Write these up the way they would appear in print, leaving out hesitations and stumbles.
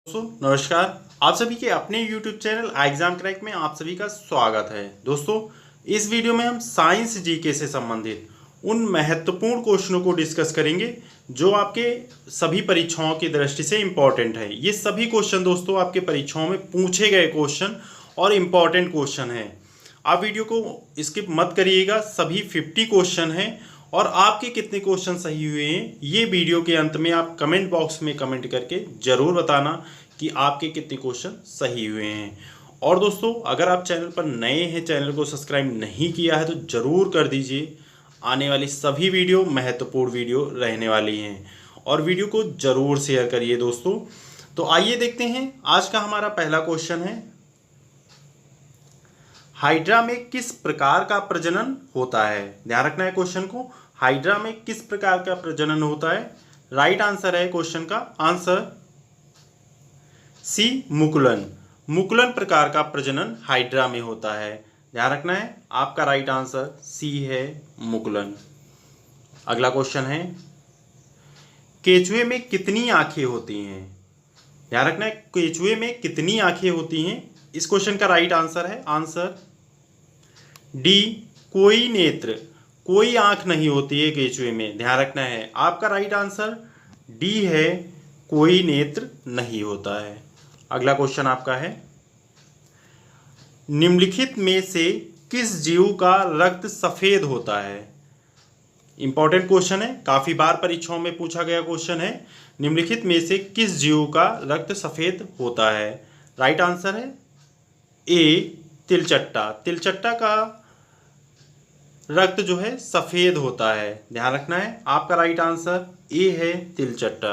दोस्तों नमस्कार। आप सभी के अपने YouTube चैनल एग्जाम क्रैक में आप सभी का स्वागत है। दोस्तों इस वीडियो में हम साइंस जीके से संबंधित उन महत्वपूर्ण क्वेश्चनों को डिस्कस करेंगे जो आपके सभी परीक्षाओं की दृष्टि से इम्पोर्टेंट है। ये सभी क्वेश्चन दोस्तों आपके परीक्षाओं में पूछे गए क्वेश्चन और इम्पोर्टेंट क्वेश्चन हैं। आप वीडियो को स्किप मत करिएगा। सभी 50 क्वेश्चन हैं और आपके कितने क्वेश्चन सही हुए हैं ये वीडियो के अंत में आप कमेंट बॉक्स में कमेंट करके ज़रूर बताना कि आपके कितने क्वेश्चन सही हुए हैं। और दोस्तों अगर आप चैनल पर नए हैं, चैनल को सब्सक्राइब नहीं किया है तो ज़रूर कर दीजिए। आने वाली सभी वीडियो महत्वपूर्ण वीडियो रहने वाली हैं और वीडियो को ज़रूर शेयर करिए दोस्तों। तो आइए देखते हैं आज का हमारा पहला क्वेश्चन है, हाइड्रा में किस प्रकार का प्रजनन होता है। ध्यान रखना है क्वेश्चन को, हाइड्रा में किस प्रकार का प्रजनन होता है। राइट आंसर है क्वेश्चन का आंसर सी, मुकुलन। मुकुलन प्रकार का प्रजनन हाइड्रा में होता है। ध्यान रखना है आपका राइट आंसर सी है, मुकुलन। अगला क्वेश्चन है, केचुए में कितनी आंखें होती हैं। ध्यान रखना है केचुए में कितनी आंखें होती हैं। इस क्वेश्चन का राइट आंसर है आंसर डी, कोई नेत्र, कोई आंख नहीं होती है केचुए में। ध्यान रखना है आपका राइट आंसर डी है, कोई नेत्र नहीं होता है। अगला क्वेश्चन आपका है, निम्नलिखित में से किस जीव का रक्त सफेद होता है। इंपॉर्टेंट क्वेश्चन है, काफी बार परीक्षाओं में पूछा गया क्वेश्चन है। निम्नलिखित में से किस जीव का रक्त सफेद होता है। राइट आंसर है ए, तिलचट्टा। तिलचट्टा का रक्त जो है सफेद होता है। ध्यान रखना है आपका राइट आंसर ए है, तिलचट्टा।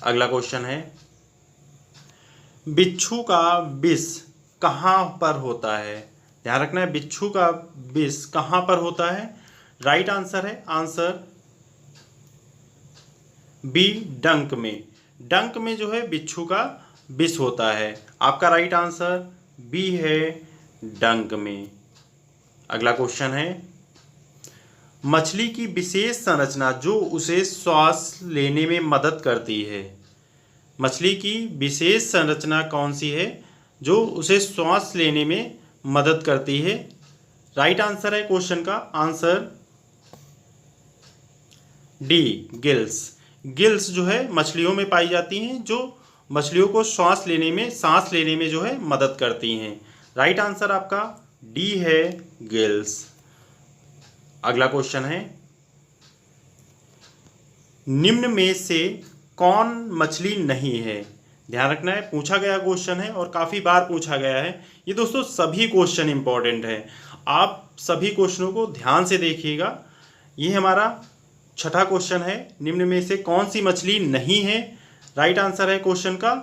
अगला क्वेश्चन है, बिच्छू का विष कहाँ पर होता है। ध्यान रखना है बिच्छू का विष कहाँ पर होता है। राइट आंसर है आंसर बी, डंक में। डंक में जो है बिच्छू का विष होता है। आपका राइट आंसर बी है, डंक में। अगला क्वेश्चन है, मछली की विशेष संरचना जो उसे श्वास लेने में मदद करती है। मछली की विशेष संरचना कौन सी है जो उसे श्वास लेने में मदद करती है। राइट आंसर है क्वेश्चन का आंसर डी, गिल्स। गिल्स जो है मछलियों में पाई जाती हैं जो मछलियों को सांस लेने में जो है मदद करती हैं। राइट आंसर आपका डी है, गिल्स। अगला क्वेश्चन है, निम्न में से कौन मछली नहीं है। ध्यान रखना है पूछा गया क्वेश्चन है और काफ़ी बार पूछा गया है। ये दोस्तों सभी क्वेश्चन इंपॉर्टेंट है, आप सभी क्वेश्चनों को ध्यान से देखिएगा। ये हमारा छठा क्वेश्चन है, निम्न में से कौन सी मछली नहीं है। राइट आंसर है क्वेश्चन का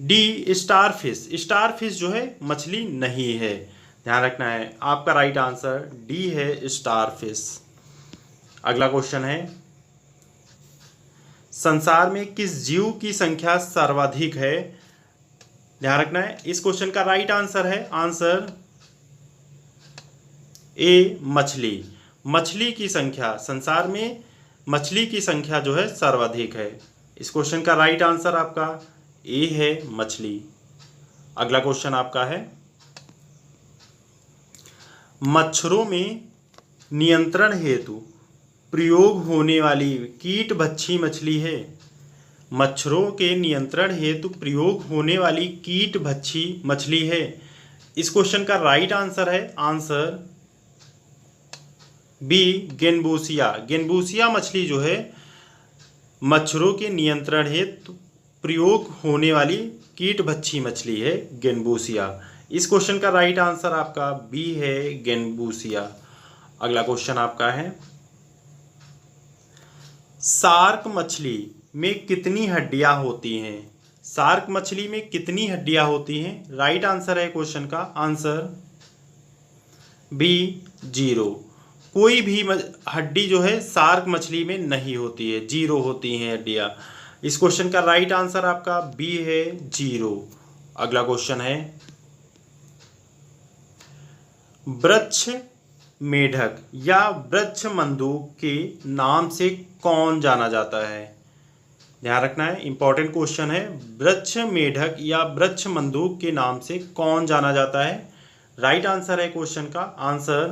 डी, स्टारफिश। स्टारफिश जो है मछली नहीं है। ध्यान रखना है आपका राइट आंसर डी है, स्टारफिश। अगला क्वेश्चन है, संसार में किस जीव की संख्या सर्वाधिक है। ध्यान रखना है इस क्वेश्चन का राइट आंसर है आंसर ए, मछली। मछली की संख्या, संसार में मछली की संख्या जो है सर्वाधिक है। इस क्वेश्चन का राइट आंसर आपका ए है, मछली। अगला क्वेश्चन आपका है, मच्छरों में नियंत्रण हेतु प्रयोग होने वाली कीट भक्षी मछली है। मच्छरों के नियंत्रण हेतु प्रयोग होने वाली कीट भक्षी मछली है। इस क्वेश्चन का राइट आंसर है आंसर बी, गेनबूसिया। गेनबूसिया मछली जो है मच्छरों के नियंत्रण हेतु प्रयोग होने वाली कीट भक्षी मछली है, गेनबूसिया। इस क्वेश्चन का राइट आंसर आपका बी है, गेनबूसिया। अगला क्वेश्चन आपका है, शार्क मछली में कितनी हड्डियां होती हैं। शार्क मछली में कितनी हड्डियां होती हैं। राइट आंसर है क्वेश्चन का आंसर बी, 0। कोई भी हड्डी जो है शार्क मछली में नहीं होती है, 0 होती हैं हड्डियां। इस क्वेश्चन का राइट आंसर आपका बी है, 0। अगला क्वेश्चन है, वृक्ष मेढक या वृक्ष मंडूक के नाम से कौन जाना जाता है। ध्यान रखना है, इंपॉर्टेंट क्वेश्चन है। वृक्ष मेढक या वृक्ष मंडूक के नाम से कौन जाना जाता है? राइट आंसर है क्वेश्चन का आंसर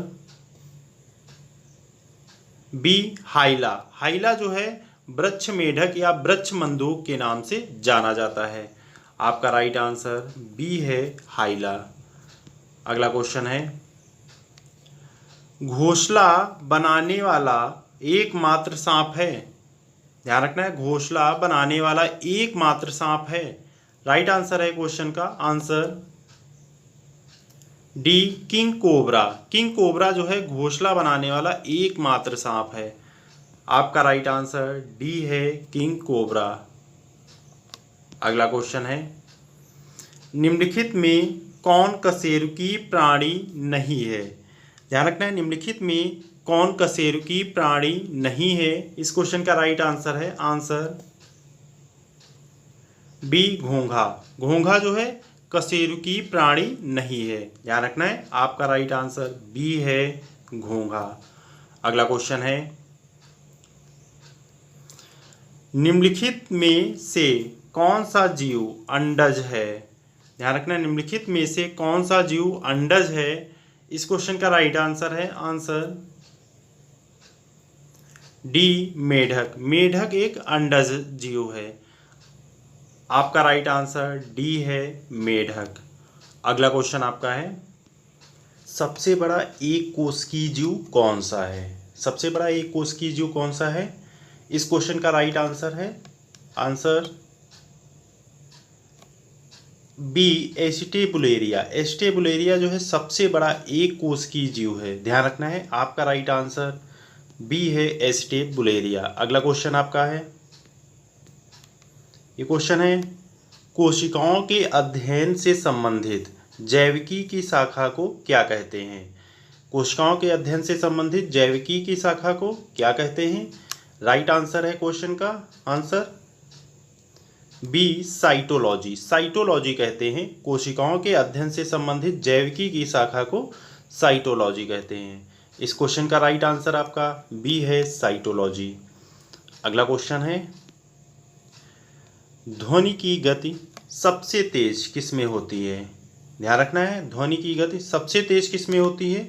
बी हाइला। हाइला जो है वृक्ष मेढक या वृक्ष मंडूक के नाम से जाना जाता है। आपका राइट आंसर बी है हाइला। अगला क्वेश्चन है, घोंसला बनाने वाला एकमात्र सांप है। ध्यान रखना है, घोंसला बनाने वाला एकमात्र सांप है। राइट आंसर है क्वेश्चन का answer D king cobra. King cobra जो है घोंसला बनाने वाला एकमात्र सांप है। आपका राइट आंसर डी है किंग कोबरा। अगला क्वेश्चन है, निम्नलिखित में कौन कशेरुकी प्राणी नहीं है? ध्यान रखना है, निम्नलिखित में कौन कशेरुकी प्राणी नहीं है? इस क्वेश्चन का राइट आंसर है आंसर बी घोंघा। घोंघा जो है कशेरुकी प्राणी नहीं है। ध्यान रखना है, आपका राइट आंसर बी है घोंघा। अगला क्वेश्चन है, निम्नलिखित में से कौन सा जीव अंडज है? ध्यान रखना है, निम्नलिखित में से कौन सा जीव अंडज है? इस क्वेश्चन का राइट आंसर है आंसर डी मेढक। मेढक एक अंडज जीव है। आपका राइट आंसर डी है मेढक। अगला क्वेश्चन आपका है, सबसे बड़ा एक कोशिकीय जीव कौन सा है? सबसे बड़ा एक कोशिकीय जीव कौन सा है? इस क्वेश्चन का राइट आंसर है आंसर बी एस्टेबुलेरिया। एस्टेबुलेरिया जो है सबसे बड़ा एक कोशिकीय जीव है। ध्यान रखना है, आपका राइट आंसर बी है एस्टेबुलेरिया। अगला क्वेश्चन आपका है, ये क्वेश्चन है, कोशिकाओं के अध्ययन से संबंधित जैविकी की शाखा को क्या कहते हैं? कोशिकाओं के अध्ययन से संबंधित जैविकी की शाखा को क्या कहते हैं? राइट आंसर है क्वेश्चन का आंसर बी साइटोलॉजी। साइटोलॉजी कहते हैं, कोशिकाओं के अध्ययन से संबंधित जैविकी की शाखा को साइटोलॉजी कहते हैं। इस क्वेश्चन का राइट आंसर आपका बी है साइटोलॉजी। अगला क्वेश्चन है, ध्वनि की गति सबसे तेज किस में होती है? ध्यान रखना है, ध्वनि की गति सबसे तेज किस में होती है?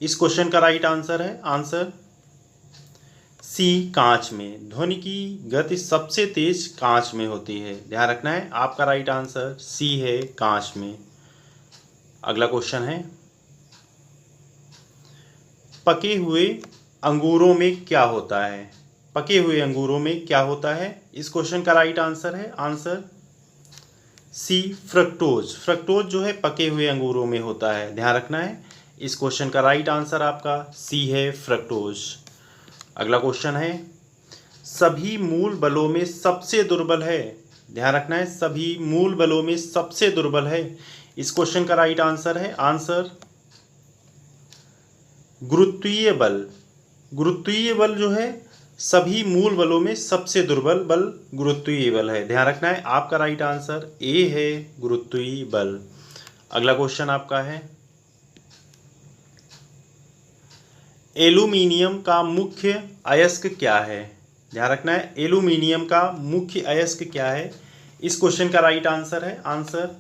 इस क्वेश्चन का राइट आंसर है आंसर सी कांच में। ध्वनि की गति सबसे तेज कांच में होती है। ध्यान रखना है, आपका राइट आंसर सी है कांच में। अगला क्वेश्चन है, पके हुए अंगूरों में क्या होता है? पके हुए अंगूरों में क्या होता है? इस क्वेश्चन का राइट आंसर है आंसर सी फ्रक्टोज। फ्रक्टोज जो है पके हुए अंगूरों में होता है। ध्यान रखना है, इस क्वेश्चन का राइट आंसर आपका सी है फ्रक्टोज। अगला क्वेश्चन है, सभी मूल बलों में सबसे दुर्बल है। ध्यान रखना है, सभी मूल बलों में सबसे दुर्बल है। इस क्वेश्चन का राइट आंसर है आंसर गुरुत्वीय बल। गुरुत्वीय बल जो है सभी मूल बलों में सबसे दुर्बल बल गुरुत्वीय बल है। ध्यान रखना है, आपका राइट आंसर ए है गुरुत्वीय बल। अगला क्वेश्चन आपका है, एल्यूमीनियम का मुख्य अयस्क क्या है? ध्यान रखना है, एल्यूमीनियम का मुख्य अयस्क क्या है? इस क्वेश्चन का राइट आंसर है आंसर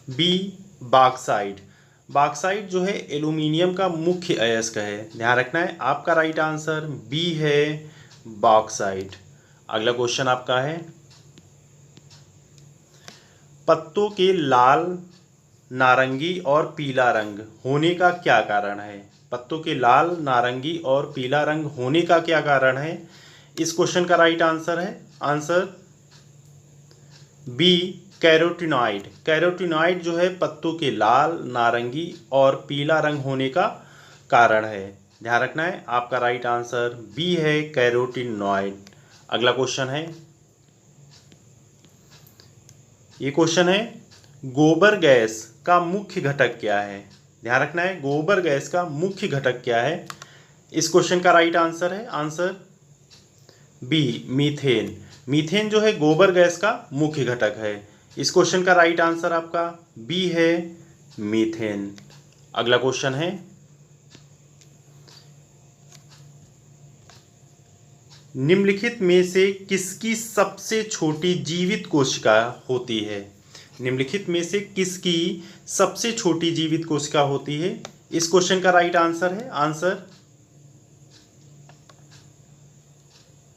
बी बॉक्साइट। बॉक्साइट जो है एल्यूमीनियम का मुख्य अयस्क है। ध्यान रखना है, आपका राइट आंसर बी है बॉक्साइट। अगला क्वेश्चन आपका है, पत्तों के लाल, नारंगी और पीला रंग होने का क्या कारण है? पत्तों के लाल, नारंगी और पीला रंग होने का क्या कारण है? इस क्वेश्चन का राइट आंसर है आंसर बी कैरोटीनॉइड। कैरोटीनॉइड जो है पत्तों के लाल, नारंगी और पीला रंग होने का कारण है। ध्यान रखना है, आपका राइट आंसर बी है कैरोटीनॉइड। अगला क्वेश्चन है, ये क्वेश्चन है, गोबर गैस का मुख्य घटक क्या है? ध्यान रखना है, गोबर गैस का मुख्य घटक क्या है? इस क्वेश्चन का राइट आंसर है आंसर बी मीथेन। मीथेन जो है गोबर गैस का मुख्य घटक है। इस क्वेश्चन का राइट आंसर आपका बी है मीथेन। अगला क्वेश्चन है, निम्नलिखित में से किसकी सबसे छोटी जीवित कोशिका होती है? निम्नलिखित में से किसकी सबसे छोटी जीवित कोशिका होती है? इस क्वेश्चन का राइट आंसर है answer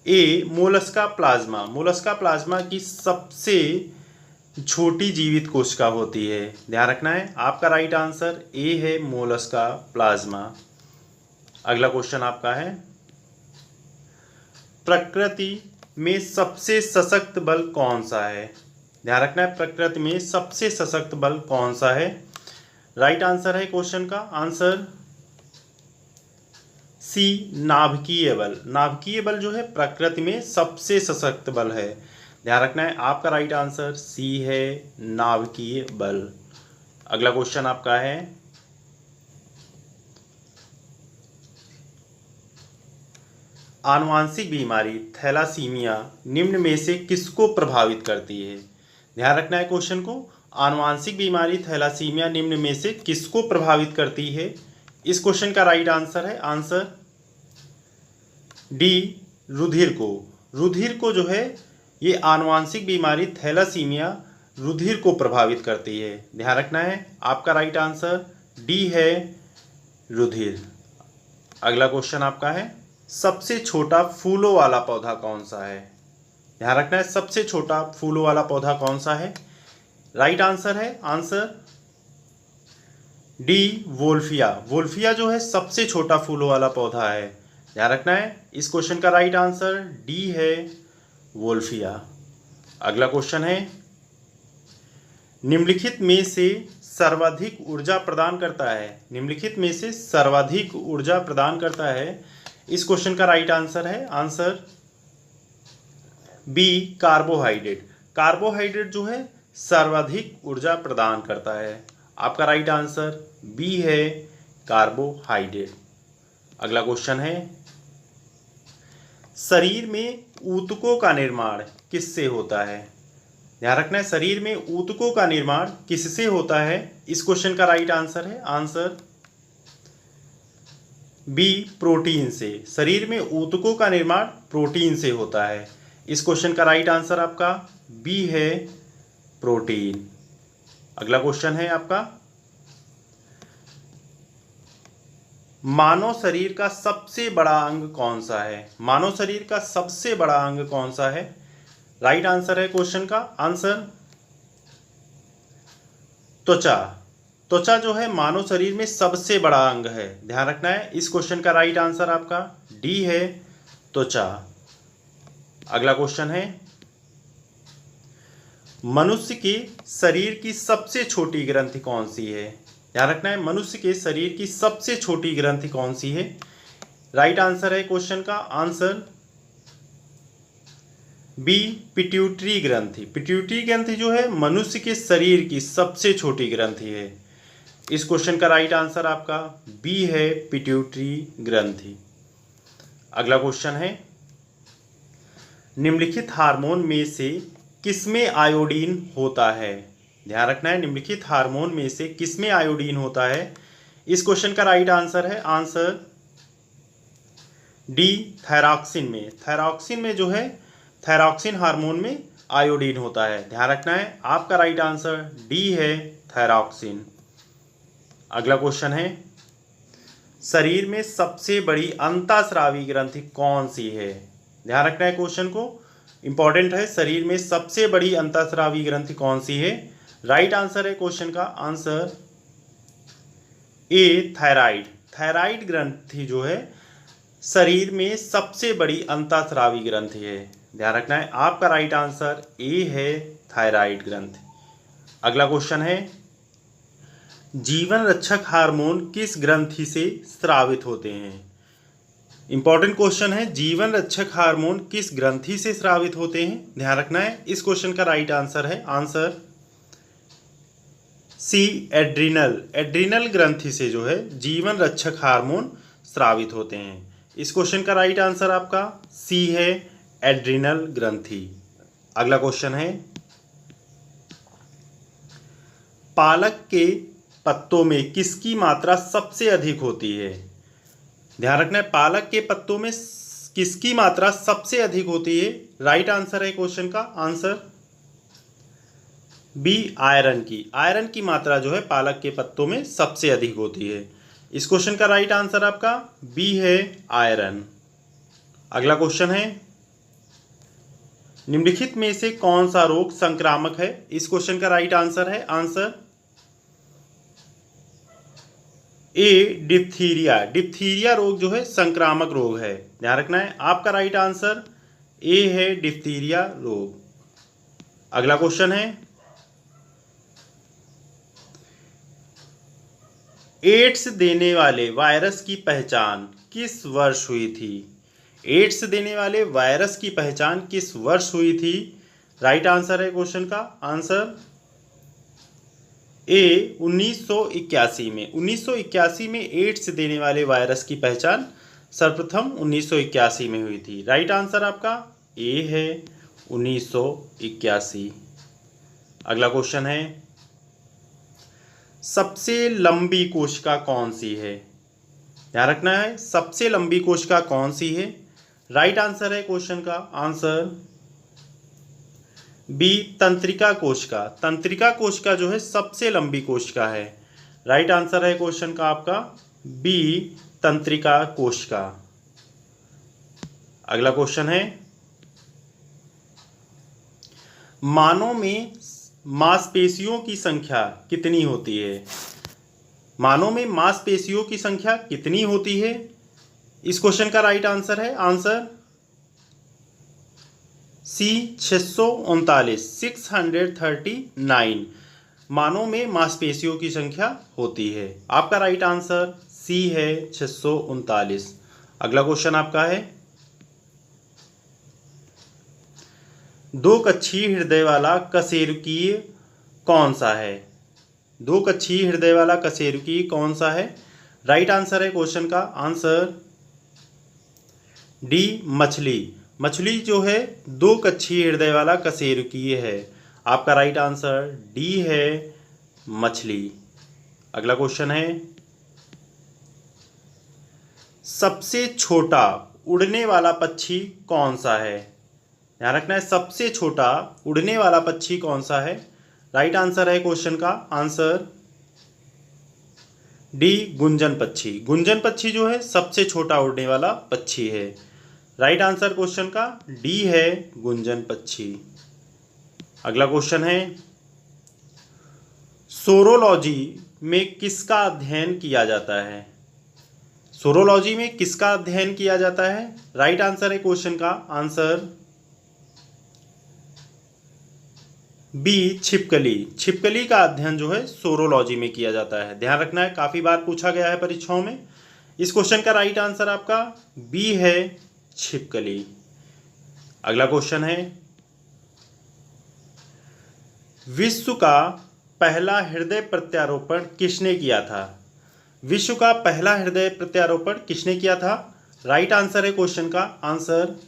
A, Mollusca plasma. Mollusca plasma की सबसे छोटी जीवित कोशिका होती है। ध्यान रखना है, आपका राइट आंसर ए है, मोलस्का प्लाज्मा। अगला क्वेश्चन आपका है, प्रकृति में सबसे सशक्त बल कौन सा है? ध्यान रखना है, प्रकृति में सबसे सशक्त बल कौन सा है? राइट आंसर है क्वेश्चन का आंसर सी, नाभिकीय बल। नाभिकीय बल जो है प्रकृति में सबसे सशक्त बल है। ध्यान रखना है, आपका राइट आंसर सी है, नाभिकीय बल। अगला क्वेश्चन आपका है, आनुवांशिक बीमारी थैलासीमिया निम्न में से किसको प्रभावित करती है? ध्यान रखना है क्वेश्चन को, आनुवांशिक बीमारी थैलासीमिया निम्न में से किसको प्रभावित करती है? इस क्वेश्चन का राइट आंसर है आंसर डी, रुधिर को। रुधिर को जो है ये आनुवांशिक बीमारी थैलासीमिया रुधिर को प्रभावित करती है। ध्यान रखना है, आपका राइट आंसर डी है, रुधिर। अगला क्वेश्चन आपका है, सबसे छोटा फूलों वाला पौधा कौन सा है? ध्यान रखना है, सबसे छोटा फूलों वाला पौधा कौन सा है? राइट आंसर है आंसर डी, वोल्फिया। वोल्फिया जो है सबसे छोटा फूलों वाला पौधा है। ध्यान रखना है, इस क्वेश्चन का राइट आंसर डी है, वोल्फिया। अगला क्वेश्चन है, निम्नलिखित में से सर्वाधिक ऊर्जा प्रदान करता है? निम्नलिखित में से सर्वाधिक ऊर्जा प्रदान करता है, इस क्वेश्चन का राइट आंसर है आंसर बी, कार्बोहाइड्रेट। कार्बोहाइड्रेट जो है सर्वाधिक ऊर्जा प्रदान करता है। आपका राइट आंसर बी है, कार्बोहाइड्रेट। अगला क्वेश्चन है, शरीर में ऊतकों का निर्माण किससे होता है? ध्यान रखना है, शरीर में ऊतकों का निर्माण किससे होता है? इस क्वेश्चन का राइट आंसर है आंसर बी, प्रोटीन से। शरीर में ऊतकों का निर्माण प्रोटीन से होता है। इस क्वेश्चन का राइट आंसर आपका बी है, प्रोटीन। अगला क्वेश्चन है आपका, मानव शरीर का सबसे बड़ा अंग कौन सा है? मानव शरीर का सबसे बड़ा अंग कौन सा है? राइट आंसर है क्वेश्चन का आंसर त्वचा। त्वचा जो है मानव शरीर में सबसे बड़ा अंग है। ध्यान रखना है, इस क्वेश्चन का राइट आंसर आपका डी है, त्वचा। अगला क्वेश्चन है, मनुष्य के शरीर की सबसे छोटी ग्रंथि कौन सी है? ध्यान रखना है, मनुष्य के शरीर की सबसे छोटी ग्रंथि कौन सी है? राइट आंसर है क्वेश्चन का आंसर बी, पिट्यूटरी ग्रंथि। पिट्यूटरी ग्रंथि जो है मनुष्य के शरीर की सबसे छोटी ग्रंथि है। इस क्वेश्चन का राइट आंसर आपका बी है, पिट्यूटरी ग्रंथि। अगला क्वेश्चन है, निम्नलिखित हार्मोन में से किसमें आयोडीन होता है? ध्यान रखना है, निम्नलिखित हार्मोन में से किसमें आयोडीन होता है? इस क्वेश्चन का राइट आंसर है आंसर डी, थायरॉक्सिन में। थायरॉक्सिन में जो है थायरॉक्सिन हार्मोन में आयोडीन होता है। ध्यान रखना है, आपका राइट आंसर डी है, थायरॉक्सिन। अगला क्वेश्चन है, शरीर में सबसे बड़ी अंतःस्रावी ग्रंथि कौन सी है? ध्यान रखना है, क्वेश्चन को इंपॉर्टेंट है, शरीर में सबसे बड़ी अंतःस्रावी ग्रंथि कौन सी है? राइट आंसर है क्वेश्चन का आंसर ए, थायराइड। थायराइड ग्रंथि जो है शरीर में सबसे बड़ी अंतःस्रावी ग्रंथि है। ध्यान रखना है, आपका राइट आंसर ए है, थायराइड ग्रंथि। अगला क्वेश्चन है, जीवन रक्षक हार्मोन किस ग्रंथि से स्रावित होते हैं? इंपॉर्टेंट क्वेश्चन है, जीवन रक्षक हार्मोन किस ग्रंथि से स्रावित होते हैं? ध्यान रखना है, इस क्वेश्चन का राइट आंसर है आंसर सी, एड्रिनल। एड्रिनल ग्रंथि से जो है जीवन रक्षक हार्मोन स्रावित होते हैं। इस क्वेश्चन का राइट आंसर आपका सी है, एड्रिनल ग्रंथि। अगला क्वेश्चन है, पालक के पत्तों में किसकी मात्रा सबसे अधिक होती है? ध्यान रखना है, पालक के पत्तों में किसकी मात्रा सबसे अधिक होती है? राइट आंसर है क्वेश्चन का आंसर बी आयरन की। आयरन की मात्रा जो है पालक के पत्तों में सबसे अधिक होती है। इस क्वेश्चन का राइट आंसर आपका बी है आयरन। अगला क्वेश्चन है, निम्नलिखित में से कौन सा रोग संक्रामक है? इस क्वेश्चन का राइट आंसर है आंसर ए डिप्थीरिया। डिप्थीरिया रोग जो है संक्रामक रोग है, ध्यान रखना है। आपका राइट आंसर ए है डिप्थीरिया रोग। अगला क्वेश्चन है, एड्स देने वाले वायरस की पहचान किस वर्ष हुई थी? एड्स देने वाले वायरस की पहचान किस वर्ष हुई थी? राइट आंसर है क्वेश्चन का आंसर ए 1981 में। 1981 में एड्स देने वाले वायरस की पहचान सर्वप्रथम 1981 में हुई थी। राइट आंसर आपका ए है 1981। अगला क्वेश्चन है, सबसे लंबी कोशिका कौन सी है? ध्यान रखना है, सबसे लंबी कोशिका कौन सी है? राइट आंसर है क्वेश्चन का आंसर बी तंत्रिका कोशिका। तंत्रिका कोशिका जो है सबसे लंबी कोशिका है। राइट आंसर है क्वेश्चन का आपका बी तंत्रिका कोशिका। अगला क्वेश्चन है, मानव में मांसपेशियों की संख्या कितनी होती है? मानव में मांसपेशियों की संख्या कितनी होती है? इस क्वेश्चन का राइट आंसर है आंसर सी 639 639 मानव में मांसपेशियों की संख्या होती है। आपका राइट आंसर सी है 639। अगला क्वेश्चन आपका है, दो कक्षीय हृदय वाला कशेरुकीय कौन सा है? दो कक्षीय हृदय वाला कशेरुकीय कौन सा है? राइट आंसर है क्वेश्चन का आंसर डी मछली। मछली जो है दो कक्षीय हृदय वाला कशेरुकीय है। आपका राइट आंसर डी है मछली। अगला क्वेश्चन है, सबसे छोटा उड़ने वाला पक्षी कौन सा है? ध्यान रखना है, सबसे छोटा उड़ने वाला पक्षी कौन सा है? राइट आंसर है क्वेश्चन का आंसर डी गुंजन पक्षी। गुंजन पक्षी जो है सबसे छोटा उड़ने वाला पक्षी है। राइट आंसर क्वेश्चन का डी है गुंजन पक्षी। अगला क्वेश्चन है, सोरोलॉजी में किसका अध्ययन किया जाता है? सोरोलॉजी में किसका अध्ययन किया जाता है? राइट आंसर है क्वेश्चन का आंसर बी छिपकली। छिपकली का अध्ययन जो है सोरोलॉजी में किया जाता है। ध्यान रखना है, काफी बार पूछा गया है परीक्षाओं में। इस क्वेश्चन का राइट आंसर आपका बी है छिपकली। अगला क्वेश्चन है, विश्व का पहला हृदय प्रत्यारोपण किसने किया था? विश्व का पहला हृदय प्रत्यारोपण किसने किया था? राइट आंसर है क्वेश्चन का answer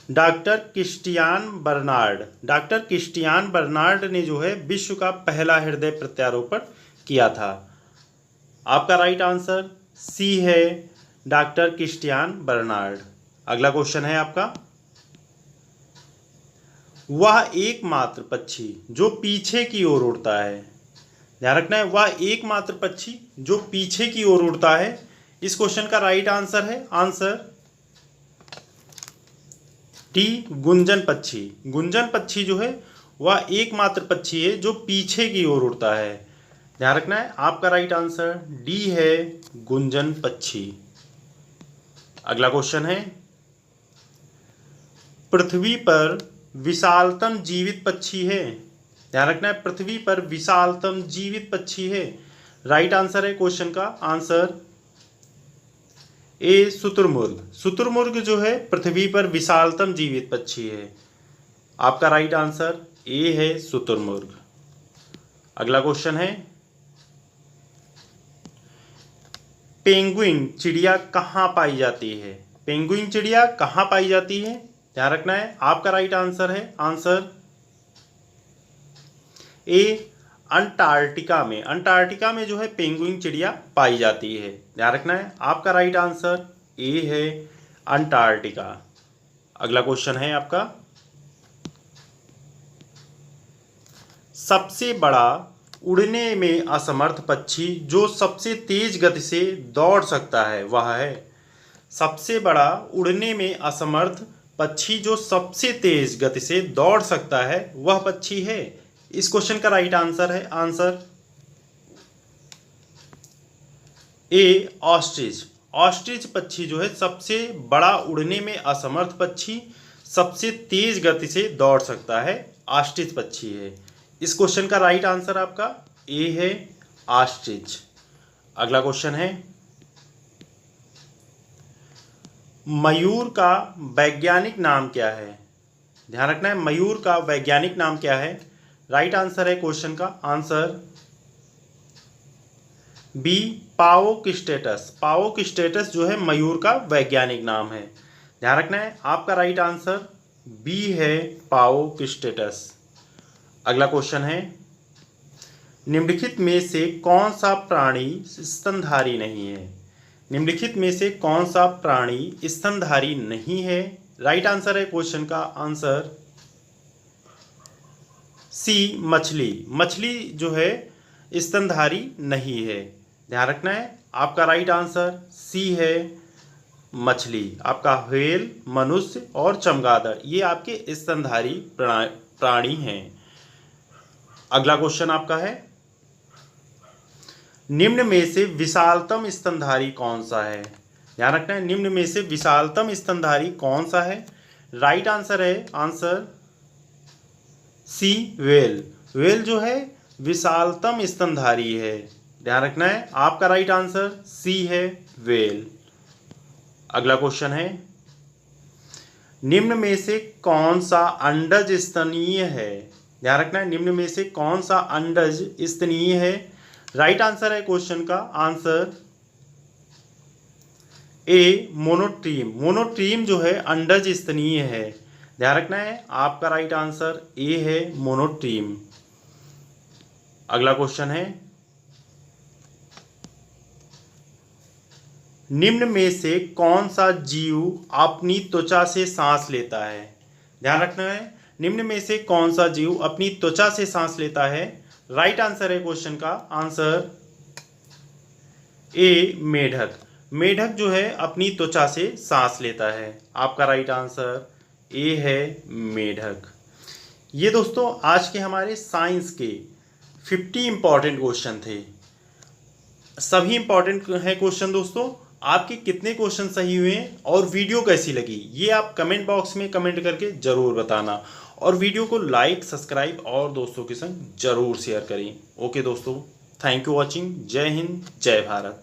doctor Christiaan Barnard. Doctor Christiaan Barnard ने जो है विश्व का पहला हृदय प्रत्यारोपण किया था। आपका राइट आंसर सी है डॉक्टर क्रिस्टियान बर्नार्ड। अगला क्वेश्चन है आपका, वह एकमात्र पक्षी जो पीछे की ओर उड़ता है। ध्यान रखना है, वह एकमात्र पक्षी जो पीछे की ओर उड़ता है। इस क्वेश्चन का राइट आंसर है आंसर डी गुंजन पक्षी। गुंजन पक्षी जो है वह एकमात्र पक्षी है जो पीछे की ओर उड़ता है। ध्यान रखना है, आपका राइट आंसर डी है गुंजन पक्षी। अगला क्वेश्चन है, पृथ्वी पर विशालतम जीवित पक्षी है। ध्यान रखना है, पृथ्वी पर विशालतम जीवित पक्षी है। राइट आंसर है क्वेश्चन का आंसर ए शुतुरमुर्ग। शुतुरमुर्ग जो है पृथ्वी पर विशालतम जीवित पक्षी है। आपका राइट आंसर ए है शुतुरमुर्ग। अगला क्वेश्चन है, पेंगुइन चिड़िया कहाँ पाई जाती है? पेंगुइन चिड़िया कहाँ पाई जाती है? ध्यान रखना है, आपका राइट आंसर है आंसर ए अंटार्कटिका में जो है पेंगुइन चिड़िया पाई जाती है। ध्यान रखना है। आपका राइट आंसर ए है अंटार्कटिका। अगला क्वेश्चन है आपका, सबसे बड़ा उड़ने में असमर्थ पक्षी जो सबसे तेज गति से दौड़ सकता है वह है। सबसे बड़ा उड़ने में असमर्थ पक्षी जो सबसे तेज गति से दौड़ सकता है वह पक्षी है। इस क्वेश्चन का राइट आंसर है आंसर ए ऑस्ट्रिच। ऑस्ट्रिच पक्षी जो है सबसे बड़ा उड़ने में असमर्थ पक्षी सबसे तेज गति से दौड़ सकता है, ऑस्ट्रिच पक्षी है। इस क्वेश्चन का राइट आंसर आपका ए है ऑस्ट्रिच। अगला क्वेश्चन है, मयूर का वैज्ञानिक नाम क्या है। ध्यान रखना है, मयूर का वैज्ञानिक नाम क्या है। राइट आंसर है क्वेश्चन का आंसर बी पाओकिस्टेटस। पाओकिस्टेटस जो है मयूर का वैज्ञानिक नाम है। ध्यान रखना है, आपका राइट आंसर बी है पाओकिस्टेटस। अगला क्वेश्चन है, निम्नलिखित में से कौन सा प्राणी स्तनधारी नहीं है। निम्नलिखित में से कौन सा प्राणी स्तनधारी नहीं है। राइट आंसर है क्वेश्चन का आंसर सी मछली। मछली जो है स्तनधारी नहीं है। ध्यान रखना है, आपका राइट आंसर सी है मछली। आपका व्हेल, मनुष्य और चमगादड़ ये आपके स्तनधारी प्राणी हैं। अगला क्वेश्चन आपका है, निम्न में से विशालतम स्तनधारी कौन सा है। ध्यान रखना है, निम्न में से विशालतम स्तनधारी कौन सा है। राइट आंसर है आंसर सी व्हेल। व्हेल जो है विशालतम स्तनधारी है। ध्यान रखना है, आपका राइट आंसर सी है व्हेल। अगला क्वेश्चन है, निम्न में से कौन सा अंडज स्तनीय है। ध्यान रखना है, निम्न में से कौन सा अंडज स्तनीय है। राइट आंसर है क्वेश्चन का आंसर ए मोनोट्रीम। मोनोट्रीम जो है अंडज स्तनीय है। ध्यान रखना है, आपका राइट आंसर ए है मोनोट्रीम। अगला क्वेश्चन है, निम्न में से कौन सा जीव अपनी त्वचा से सांस लेता है। ध्यान रखना है, निम्न में से कौन सा जीव अपनी त्वचा से सांस लेता है। राइट आंसर है क्वेश्चन का आंसर ए मेढक। मेढक जो है अपनी त्वचा से सांस लेता है। आपका राइट आंसर ए है मेढक। ये दोस्तों आज के हमारे साइंस के 50 इंपॉर्टेंट क्वेश्चन थे। सभी इंपॉर्टेंट है क्वेश्चन दोस्तों। आपके कितने क्वेश्चन सही हुए और वीडियो कैसी लगी ये आप कमेंट बॉक्स में कमेंट करके ज़रूर बताना, और वीडियो को लाइक, सब्सक्राइब और दोस्तों के संग ज़रूर शेयर करें। ओके दोस्तों, थैंक यू वॉचिंग। जय हिंद, जय भारत।